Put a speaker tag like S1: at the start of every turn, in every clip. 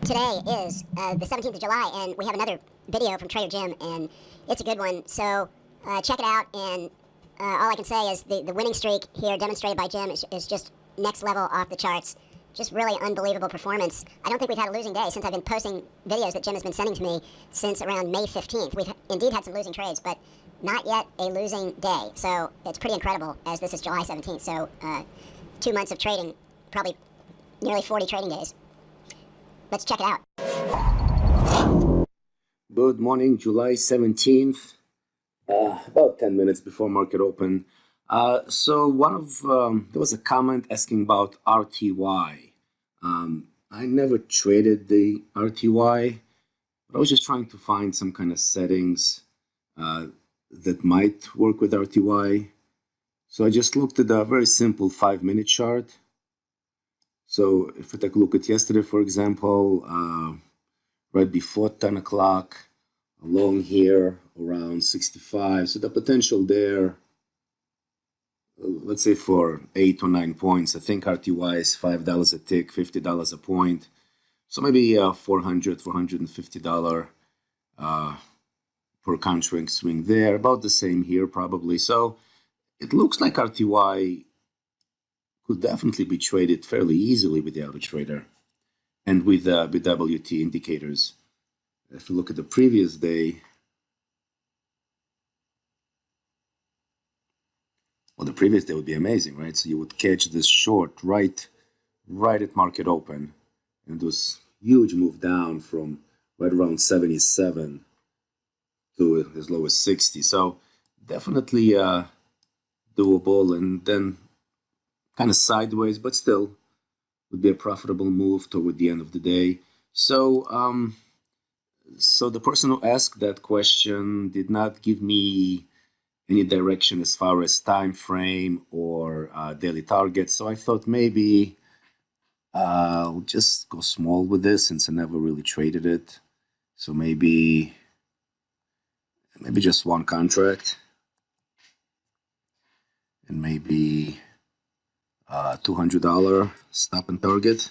S1: Today is the 17th of July, and we have another video from Trader Jim, and it's a good one. So check it out, and all I can say is the winning streak here demonstrated by Jim is just next level off the charts. Just really unbelievable performance. I don't think we've had a losing day since I've been posting videos that Jim has been sending to me since around May 15th. We've indeed had some losing trades, but not yet a losing day. So it's pretty incredible, as this is July 17th. So 2 months of trading, probably nearly 40 trading days. Let's check it out.
S2: Good morning, July 17th, about 10 minutes before market open. So there was a comment asking about RTY. I never traded the RTY, but I was just trying to find some kind of settings that might work with RTY. So I just looked at a very simple 5-minute chart. So if we take a look at yesterday, for example, right before 10 o'clock, along here around 65. So the potential there, let's say for 8 or 9 points. I think RTY is $5 a tick, $50 a point. So maybe $400, $450 per contract swing there. About the same here probably. So it looks like RTY could definitely be traded fairly easily with the Autotrader and with BWT indicators. If you look at the previous day, well, the previous day would be amazing, right? So you would catch this short right at market open, and this huge move down from right around 77 to as low as 60. So definitely doable, and then kind of sideways, but still would be a profitable move toward the end of the day. So so the person who asked that question did not give me any direction as far as time frame or daily targets. So I thought maybe I'll just go small with this since I never really traded it. So maybe just one contract, and maybe $200 stop and target.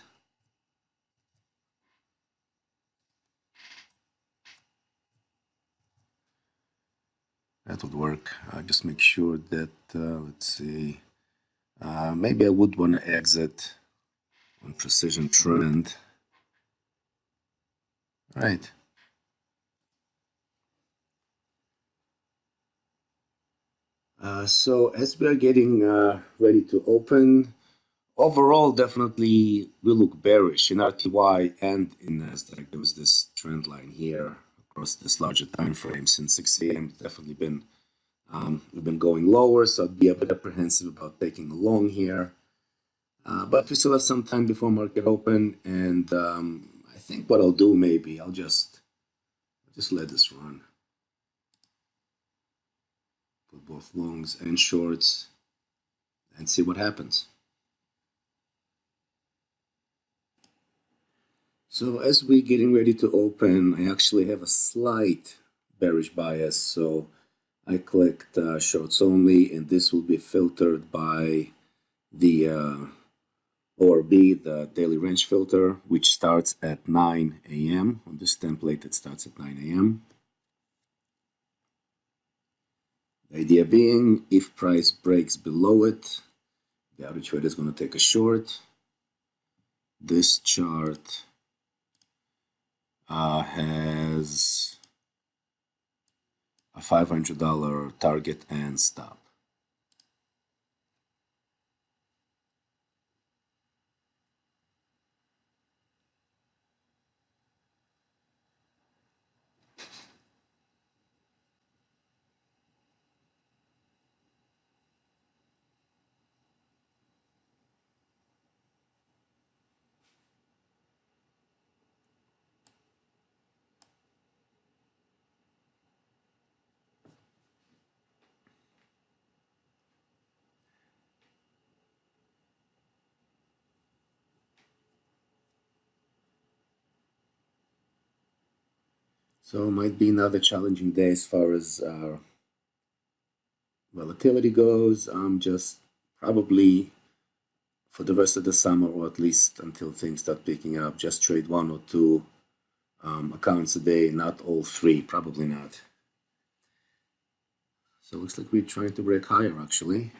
S2: That would work. Just make sure that, let's see, maybe I would want to exit on precision trend. All right. So as we are getting ready to open, overall definitely we look bearish in RTY and in NASDAQ. There was this trend line here across this larger time frame since 6 a.m. Definitely been we've been going lower, so I'd be a bit apprehensive about taking a long here. But we still have some time before market open, and I think what I'll do, maybe I'll just let this run. Put both longs and shorts and see what happens. So as we're getting ready to open, I actually have a slight bearish bias. So I clicked shorts only, and this will be filtered by the ORB, the daily range filter, which starts at 9 a.m. On this template, it starts at 9 a.m. The idea being, if price breaks below it, the Autotrader is going to take a short. This chart has a $500 target and stop. So it might be another challenging day as far as volatility goes. I'm just probably for the rest of the summer, or at least until things start picking up, just trade 1 or 2 accounts a day, not all 3, probably not. So it looks like we're trying to break higher actually.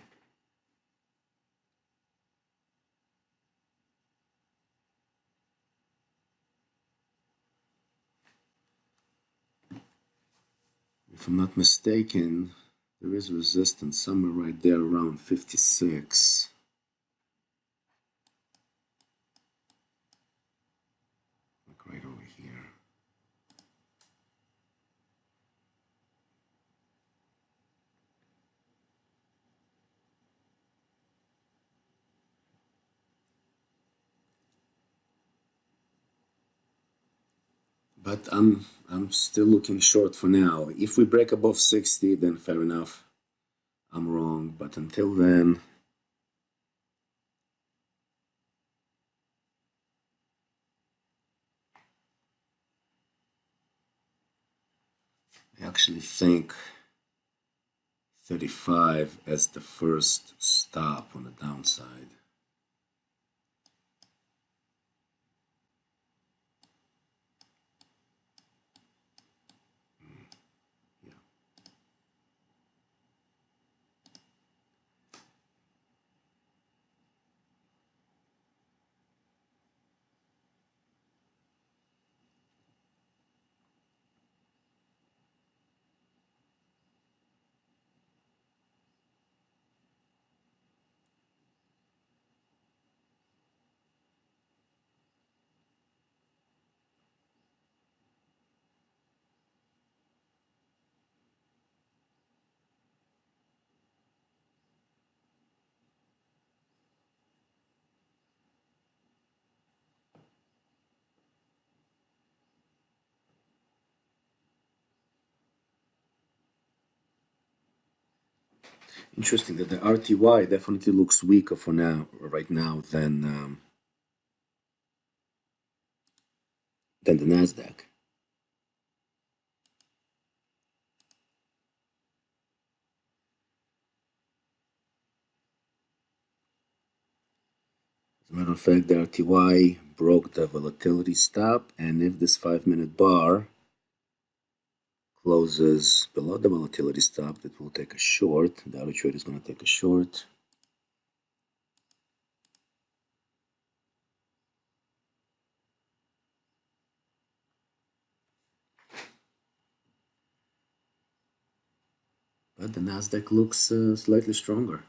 S2: If I'm not mistaken, there is resistance somewhere right there around 56. Like right over here. But I'm still looking short for now. If we break above 60, then fair enough. I'm wrong, but until then, I actually think 35 as the first stop on the downside. Yeah. Interesting that the RTY definitely looks weaker for now, right now, than the Nasdaq. As a matter of fact, the RTY broke the volatility stop, and if this 5-minute bar closes below the volatility stop, that will take a short. The other trade is going to take a short. But the Nasdaq looks slightly stronger.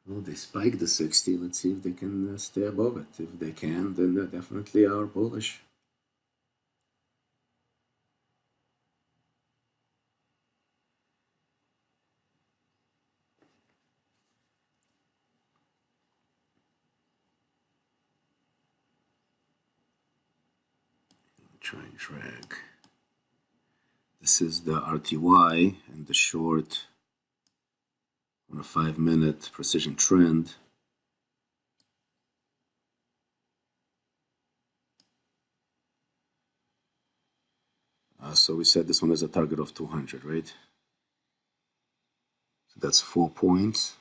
S2: Well, they spiked the 60. Let's see if they can stay above it. If they can, then they definitely are bullish. Try and drag. This is the RTY and the short on a 5-minute precision trend. So we said this one has a target of 200, right? So that's 4 points.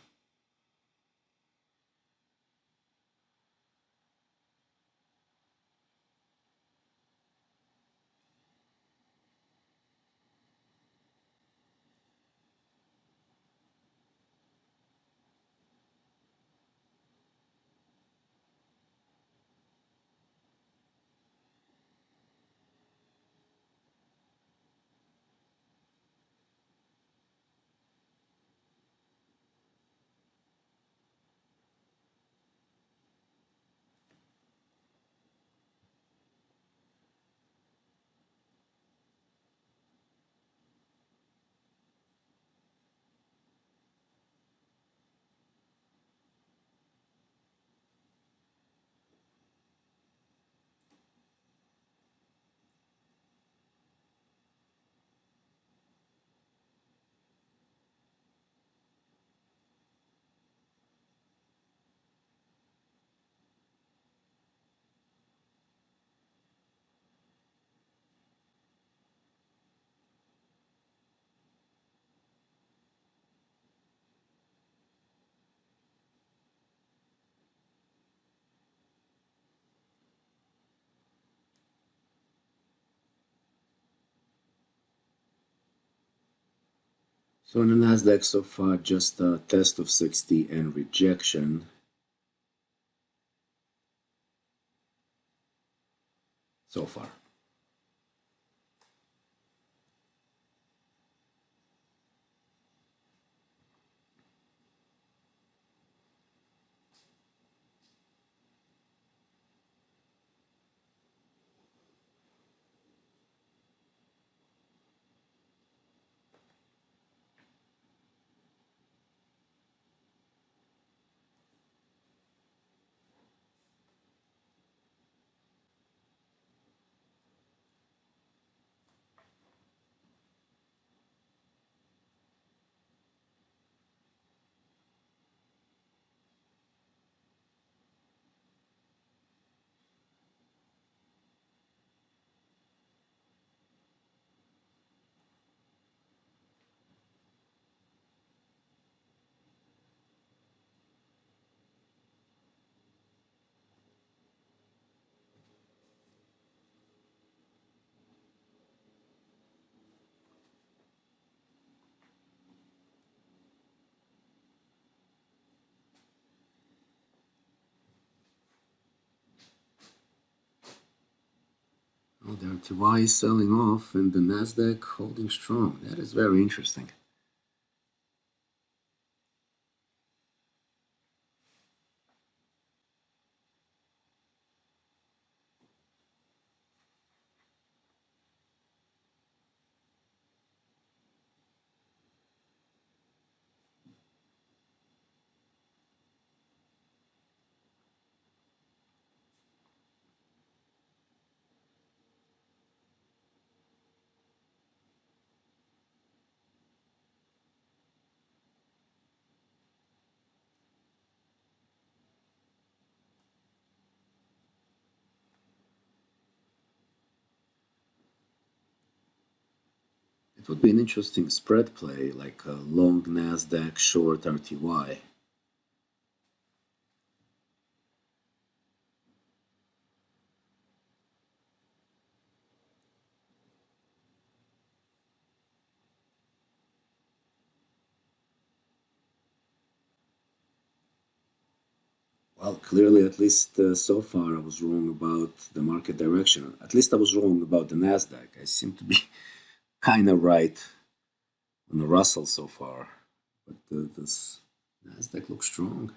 S2: So on the Nasdaq so far, just a test of 60 and rejection. So far. Oh, the RTY is selling off and the Nasdaq holding strong. That is very interesting. It would be an interesting spread play, like a long Nasdaq, short RTY. Well, clearly, at least so far, I was wrong about the market direction. At least I was wrong about the Nasdaq. I seem to be kind of right on the Russell so far, but this Nasdaq looks strong.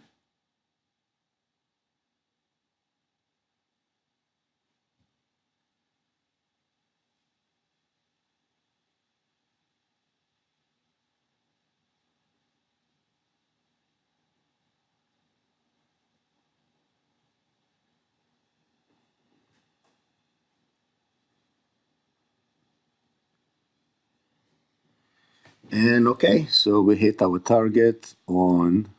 S2: And okay, so we hit our target on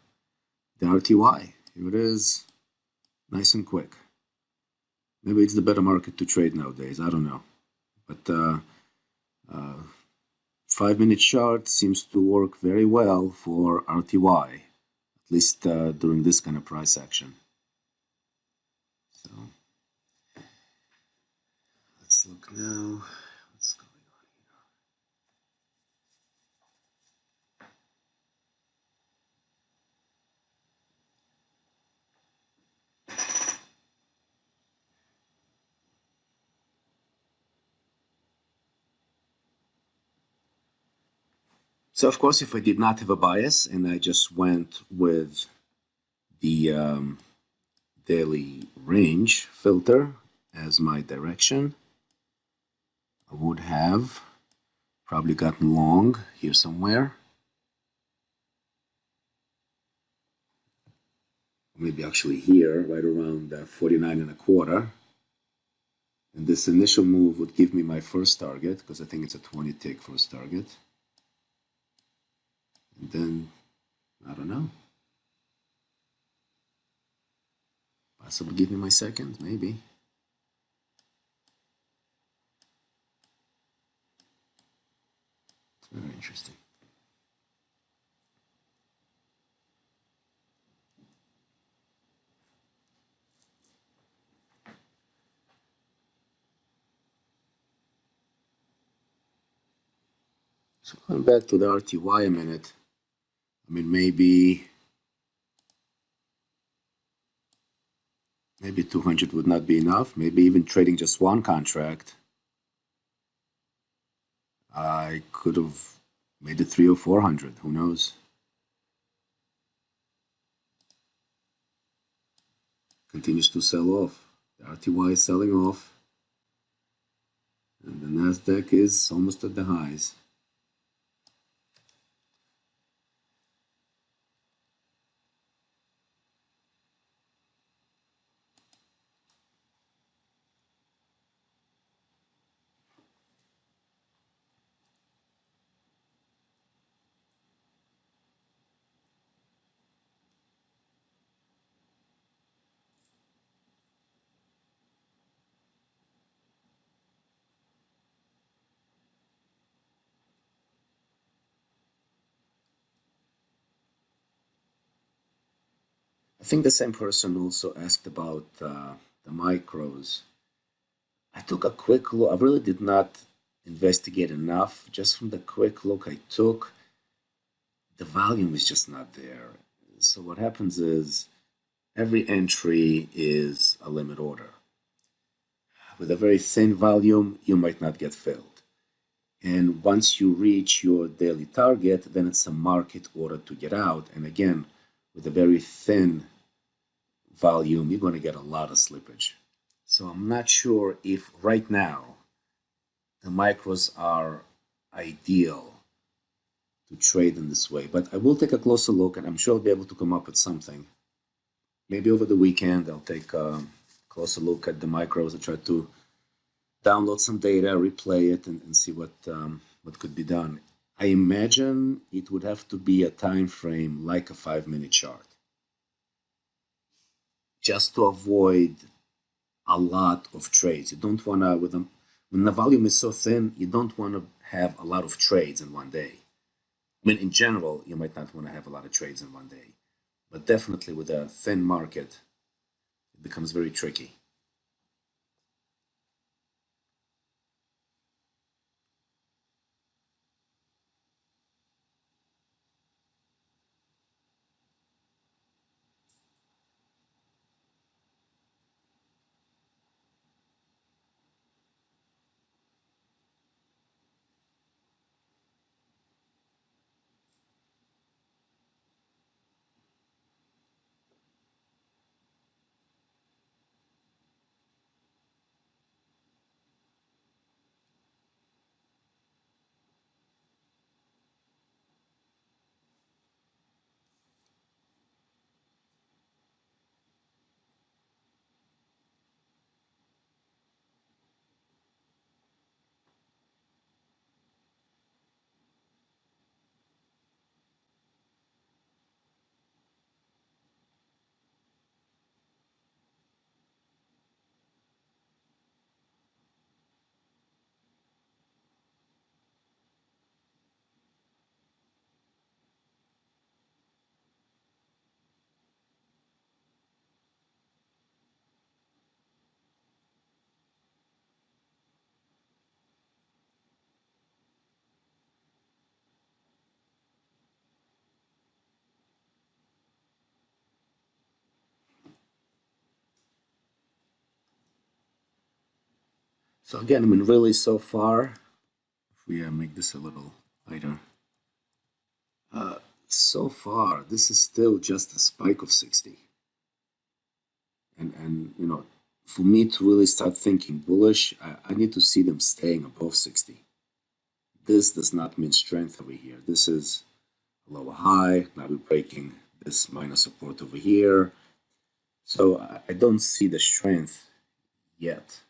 S2: the RTY. Here it is, nice and quick. Maybe it's the better market to trade nowadays, I don't know. But 5-minute chart seems to work very well for RTY, at least during this kind of price action. So let's look now. What's going on here? So of course, if I did not have a bias and I just went with the daily range filter as my direction, I would have probably gotten long here somewhere. Maybe actually here, right around 49.25. And this initial move would give me my first target, because I think it's a 20-tick first target. And then, I don't know. Possibly give me my second, maybe. It's very interesting. So going back to the RTY a minute, I mean, maybe 200 would not be enough. Maybe even trading just one contract, I could have made it 300 or 400. Who knows? Continues to sell off. The RTY is selling off. And the Nasdaq is almost at the highs. I think the same person also asked about the micros. I took a quick look. I really did not investigate enough. Just from the quick look I took, the volume is just not there. So what happens is every entry is a limit order. With a very thin volume, you might not get filled. And once you reach your daily target, then it's a market order to get out. And again, with a very thin volume, you're going to get a lot of slippage. So I'm not sure if right now the micros are ideal to trade in this way, but I will take a closer look and I'm sure I'll be able to come up with something. Maybe over the weekend I'll take a closer look at the micros and try to download some data, replay it, and see what could be done. I imagine it would have to be a time frame like a 5-minute chart, just to avoid a lot of trades. You don't want to, when the volume is so thin, you don't want to have a lot of trades in one day. I mean, in general, you might not want to have a lot of trades in one day, but definitely with a thin market, it becomes very tricky. So again, I mean, really so far, if we make this a little lighter, so far, this is still just a spike of 60. And you know, for me to really start thinking bullish, I need to see them staying above 60. This does not mean strength over here. This is a lower high. Now we're breaking this minor support over here. So I don't see the strength yet.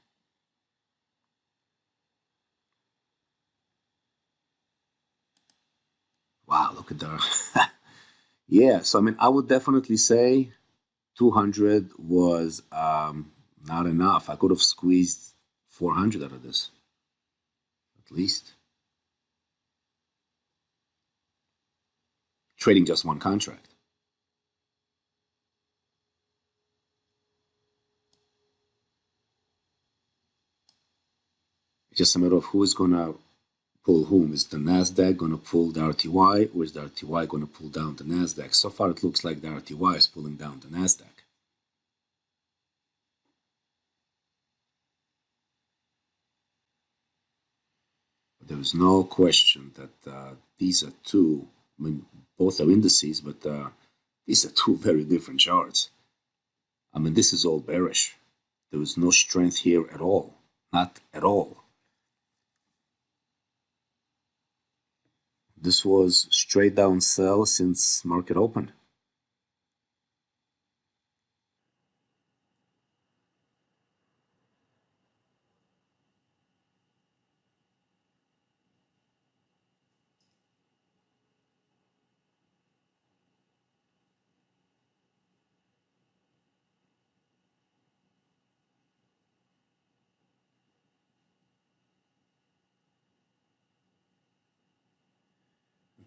S2: Wow, look at that. Yeah, so I mean, I would definitely say 200 was not enough. I could have squeezed 400 out of this, at least. Trading just one contract. It's just a matter of who is going to pull whom? Is the Nasdaq going to pull the RTY, or is the RTY going to pull down the Nasdaq? So far, it looks like the RTY is pulling down the Nasdaq. But there is no question that these are two, I mean, both are indices, but these are two very different charts. I mean, this is all bearish. There is no strength here at all. Not at all. This was straight down sell since market open.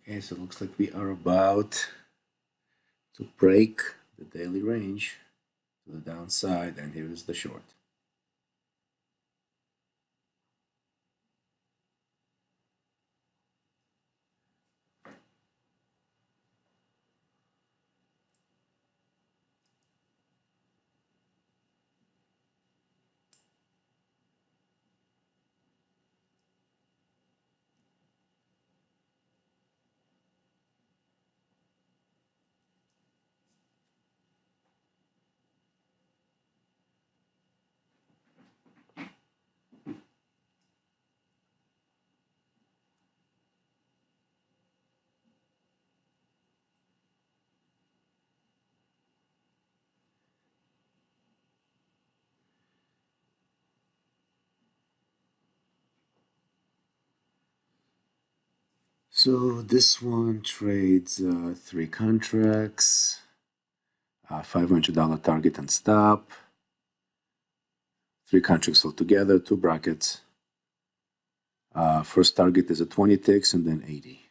S2: Okay, so it looks like we are about to break the daily range to the downside, and here is the short. So this one trades 3 contracts, $500 target and stop, 3 contracts altogether, 2 brackets. First target is a 20 ticks and then 80.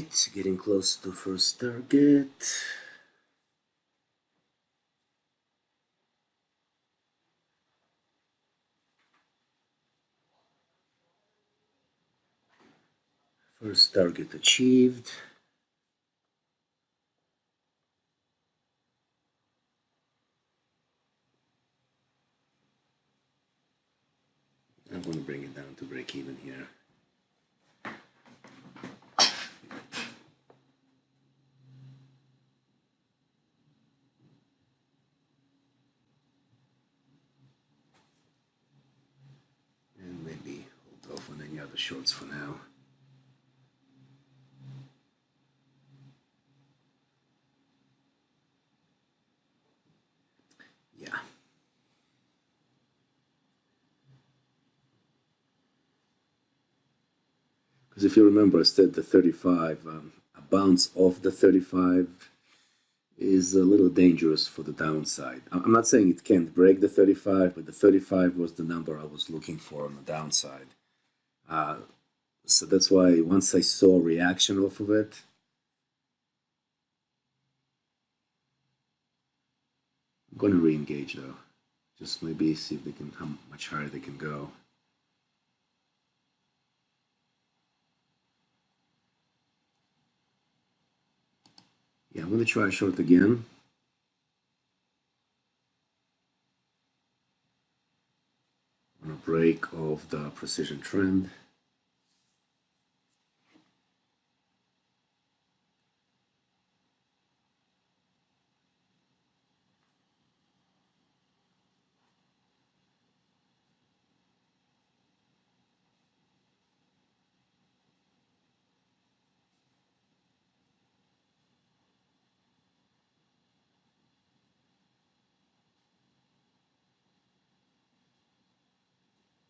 S2: Alright, getting close to first target. First target achieved. I'm going to bring it down to break even here. And maybe hold off on any other shorts for now. Yeah. Because if you remember, I said the 35, a bounce off the 35 is a little dangerous for the downside. I'm not saying it can't break the 35, but the 35 was the number I was looking for on the downside. So that's why once I saw reaction off of it, I'm going to re-engage though. Just maybe see if they can, how much higher they can go. Yeah, I'm going to try short again. On a break of the precision trend.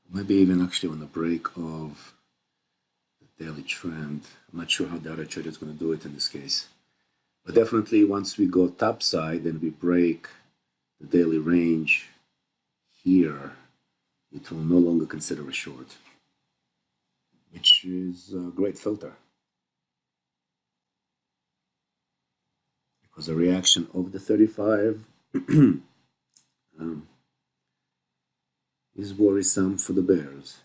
S2: Maybe even actually on the break of the daily trend. I'm not sure how the other trader is going to do it in this case. But definitely once we go topside and we break the daily range here, it will no longer consider a short, which is a great filter. Because the reaction of the 35 is worrisome for the bears.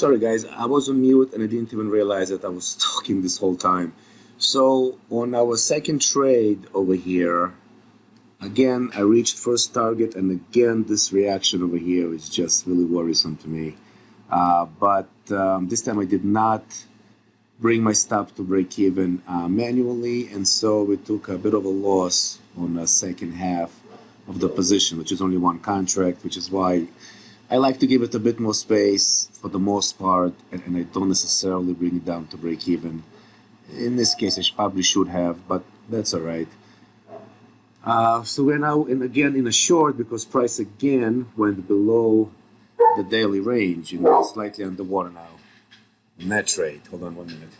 S2: Sorry guys, I was on mute and I didn't even realize that I was talking this whole time. So on our second trade over here, again, I reached first target, and again, this reaction over here is just really worrisome to me. But this time I did not bring my stop to break even manually, and so we took a bit of a loss on the second half of the position, which is only one contract, which is why I like to give it a bit more space for the most part, and I don't necessarily bring it down to break even. In this case, I probably should have, but that's all right. So we're now again in a short because price again went below the daily range, slightly underwater now. Net trade. Hold on 1 minute.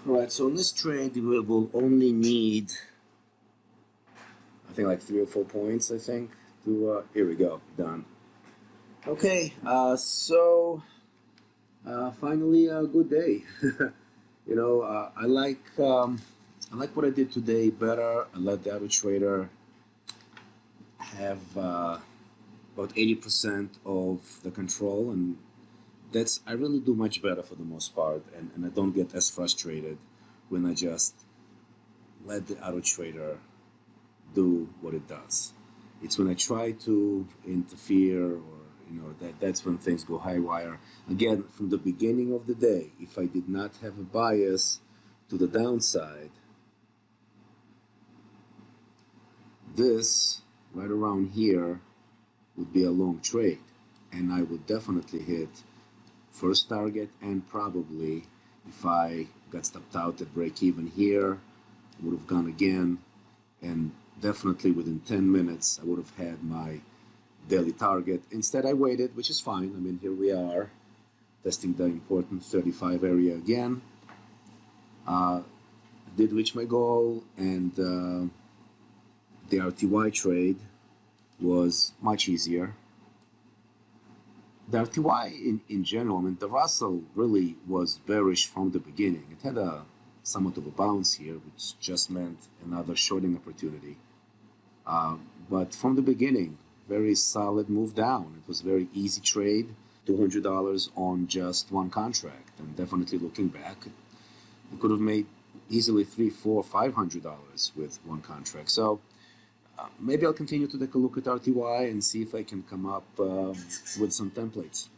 S2: Alright, so in this trade, we will only need, I think, like 3 or 4 points, I think, to, here we go, done. Okay, finally a good day. I like what I did today better. I let the other trader have about 80% of the control, and I really do much better for the most part, and I don't get as frustrated when I just let the auto trader do what it does. It's when I try to interfere, or that's when things go haywire. Again, from the beginning of the day, if I did not have a bias to the downside, this right around here would be a long trade, and I would definitely hit first target, and probably if I got stopped out at break even here, I would have gone again, and definitely within 10 minutes I would have had my daily target. Instead I waited, which is fine. I mean, here we are testing the important 35 area again. Did reach my goal, and the RTY trade was much easier. The RTY in general, I mean, the Russell really was bearish from the beginning. It had a somewhat of a bounce here, which just meant another shorting opportunity. But from the beginning, very solid move down. It was a very easy trade, $200 on just one contract. And definitely looking back, it could have made easily $300, $400, $500 with one contract. So maybe I'll continue to take a look at RTY and see if I can come up with some templates.